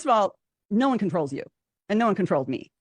first of all, no one controls you and no one controlled me.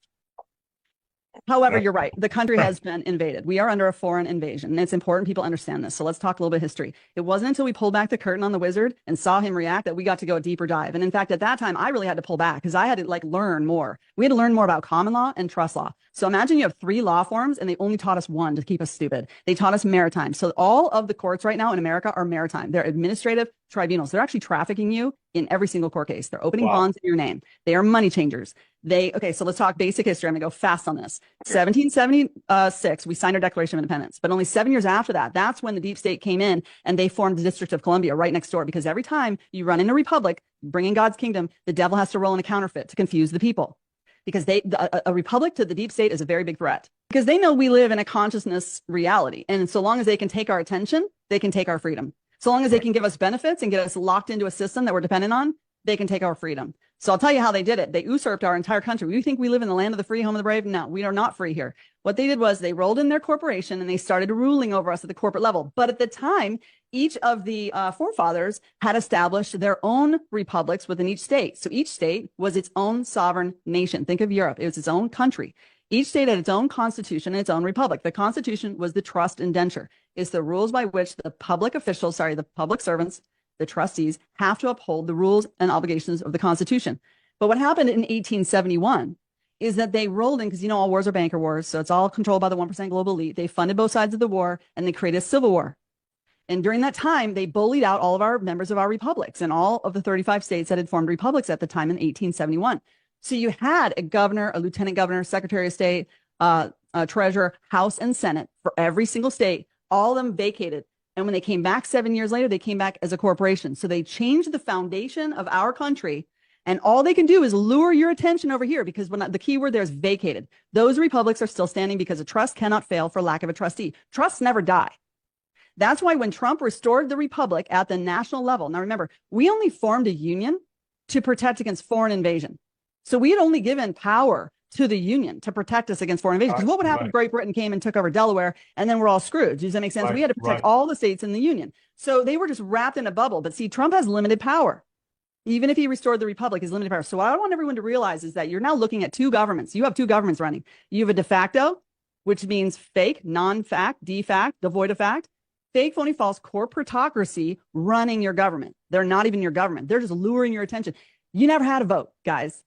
However, you're right. The country has been invaded. We are under a foreign invasion, and it's important people understand this. So let's talk a little bit of history. It wasn't until we pulled back the curtain on the wizard and saw him react that we got to go a deeper dive. And in fact, at that time, I really had to pull back because I had to like learn more. We had to learn more about common law and trust law. So imagine you have 3 law forms and they only taught us one to keep us stupid. They taught us maritime. So all of the courts right now in America are maritime. They're administrative tribunals. They're actually trafficking you in every single court case. They're opening bonds in your name. They are money changers. Okay, so let's talk basic history. I'm gonna go fast on this. 1776, we signed our Declaration of Independence, but only 7 years after that, that's when the deep state came in and they formed the District of Columbia right next door, because every time you run in a republic, bringing God's kingdom, the devil has to roll in a counterfeit to confuse the people. Because a republic to the deep state is a very big threat, because they know we live in a consciousness reality. And so long as they can take our attention, they can take our freedom. So long as they can give us benefits and get us locked into a system that we're dependent on, they can take our freedom. So I'll tell you how they did it. They usurped our entire country. We think we live in the land of the free, home of the brave. No, we are not free here. What they did was they rolled in their corporation and they started ruling over us at the corporate level. But at the time, each of the forefathers had established their own republics within each state. So each state was its own sovereign nation. Think of Europe. It was its own country. Each state had its own constitution and its own republic. The constitution was the trust indenture. It's the rules by which the public officials, the public servants, the trustees have to uphold the rules and obligations of the Constitution. But what happened in 1871 is that they rolled in, because all wars are banker wars, so it's all controlled by the 1% global elite. They funded both sides of the war and they created a civil war. And during that time, they bullied out all of our members of our republics and all of the 35 states that had formed republics at the time in 1871. So you had a governor, a lieutenant governor, secretary of state, a treasurer, House and Senate for every single state. All of them vacated. And when they came back 7 years later, they came back as a corporation. So they changed the foundation of our country. And all they can do is lure your attention over here, because when the key word there is vacated. Those republics are still standing because a trust cannot fail for lack of a trustee. Trusts never die. That's why when Trump restored the republic at the national level, now remember, we only formed a union to protect against foreign invasion. So we had only given power to the union to protect us against foreign invasion. Because what would happen if Great Britain came and took over Delaware and then we're all screwed? Does that make sense? We had to protect all the states in the union. So they were just wrapped in a bubble. But see, Trump has limited power. Even if he restored the republic, he's limited power. So what I want everyone to realize is that you're now looking at 2 governments. You have 2 governments running. You have a de facto, which means fake, non-fact, de facto, devoid of fact, fake, phony, false corporatocracy running your government. They're not even your government. They're just luring your attention. You never had a vote, guys.